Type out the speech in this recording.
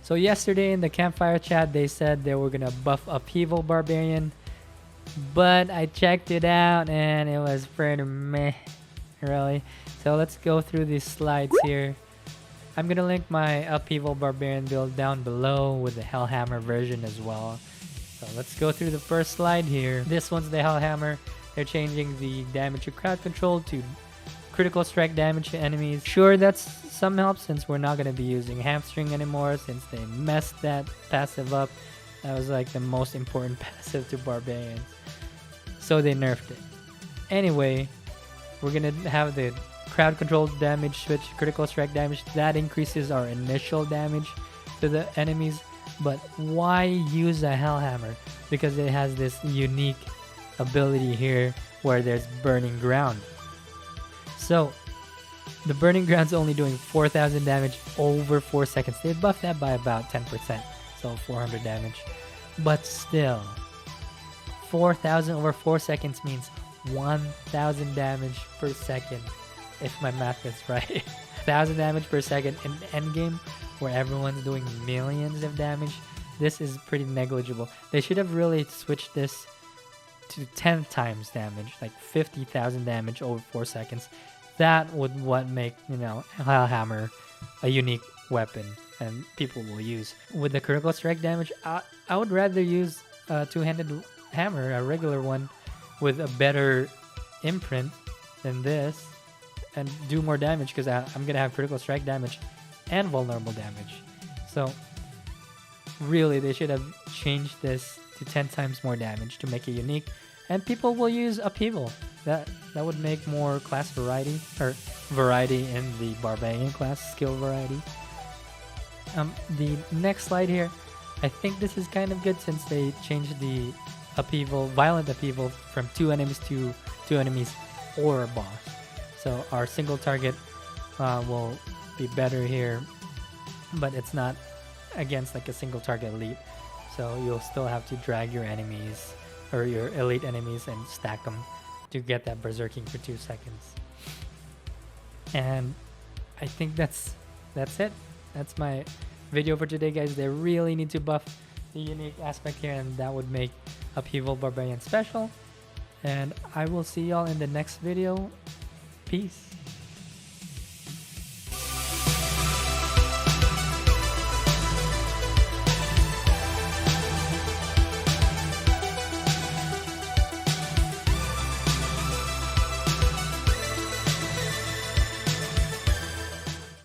So yesterday in the campfire chat, they said they were gonna buff Upheaval barbarian, but I checked it out and it was pretty meh, really. So let's go through these slides here. I'm gonna link my Upheaval barbarian build down below with the Hellhammer version as well. So let's go through the first slide here. This one's the Hellhammer. They're changing the damage to crowd control to critical strike damage to enemies. Sure, that's some help since we're not going to be using hamstring anymore since they messed that passive up. That was like the most important passive to barbarians. So they nerfed it. Anyway, we're going to have the crowd control damage switch to critical strike damage. That increases our initial damage to the enemies. But why use a Hellhammer? Because it has this unique ability here where there's burning ground. So the burning ground's only doing 4,000 damage over 4 seconds. They buffed that by about 10%, so 400 damage. But still, 4,000 over 4 seconds means 1,000 damage per second, if my math is right. 1,000 damage per second in endgame, where everyone's doing millions of damage. This is pretty negligible. They should have really switched this to 10 times damage, like 50,000 damage over 4 seconds. That would make, Hellhammer a unique weapon and people will use. With the critical strike damage, I would rather use a two-handed hammer, a regular one, with a better imprint than this, and do more damage because I'm gonna have critical strike damage and vulnerable damage. So really, they should have changed this to 10 times more damage to make it unique, and people will use Upheaval. That would make more class variety, or variety in the barbarian class skill variety. The next slide here, I think this is kind of good since they changed the Upheaval, violent Upheaval, from 2 enemies to 2 enemies or a boss. So our single target will be better here, but it's not against like a single target elite. So you'll still have to drag your enemies or your elite enemies and stack them to get that berserking for 2 seconds. And I think that's it. That's my video for today, guys. They really need to buff the unique aspect here, and that would make Upheaval Barbarian special. And I will see y'all in the next video. Peace.